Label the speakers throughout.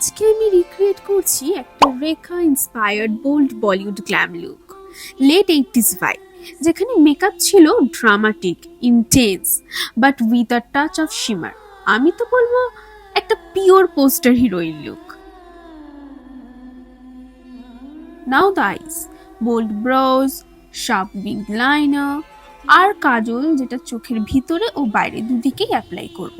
Speaker 1: আজকে আমি রিক্রিয়েট করছি একটা Rekha inspired bold Bollywood glam look, late 80s vibe, যেখানে মেকআপ ছিল dramatic, intense, but with a touch of shimmer. আমি তো বলবো একটা pure poster heroine look. Now the eyes, bold brows, sharp wing liner আর কাজল, যেটা চোখের ভিতরে ও বাইরে দুদিকেই অ্যাপ্লাই করব।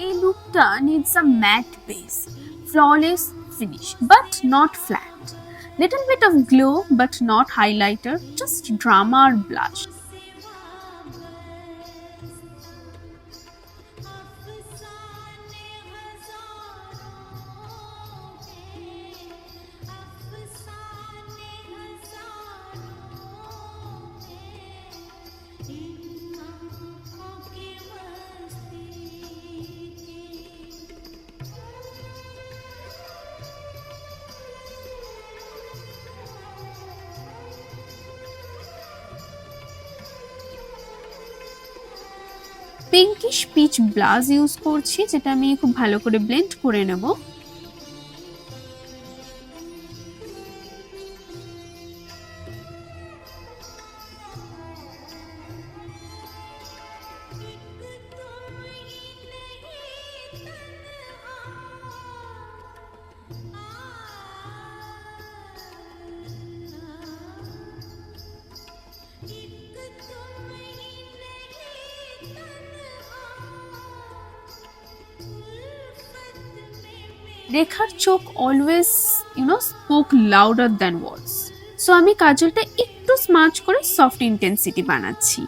Speaker 1: এই লুকটা needs a matte base, flawless finish but not flat, little bit of glow but not highlighter, just drama or blush. Pinkish peach blush use করছি, যেটা আমি খুব ভালো করে ব্লেন্ড করে নেব। রেখার চোখ অলওয়েজ স্পোক লাউডার দ্যান ওয়ার্ডস, সো আমি কাজলটা একটু স্মাচ করে সফট ইন্টেন্সিটি বানাচ্ছি।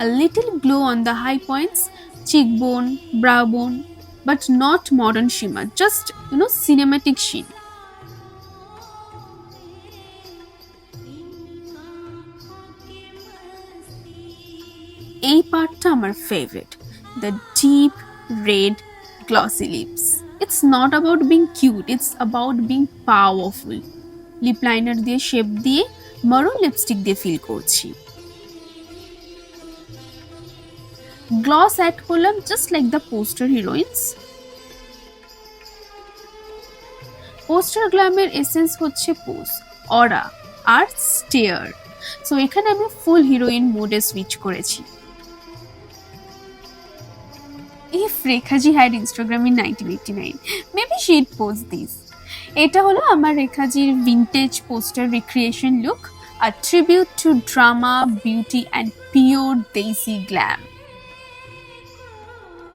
Speaker 1: A little glow on the high points, cheekbone, brow bone, but not modern shimmer, just cinematic sheen. এই পার্টটা আমার favourite, the deep red glossy lips. It's not about being cute, it's about being powerful. Lip liner দিয়ে shape দিয়ে maroon lipstick দিয়ে fill করছি। Gloss add করলাম just like the poster heroines. Poster গ্ল্যামের essence হচ্ছে পোজ, অরা আর stare, so এখানে আমি ফুল হিরোইন মোডে সুইচ করেছি। If Rekha-ji had Instagram in 1989, maybe she'd post this. এটা হলো আমার রেখাজির vintage poster recreation look, a tribute to drama, beauty and pure Desi glam.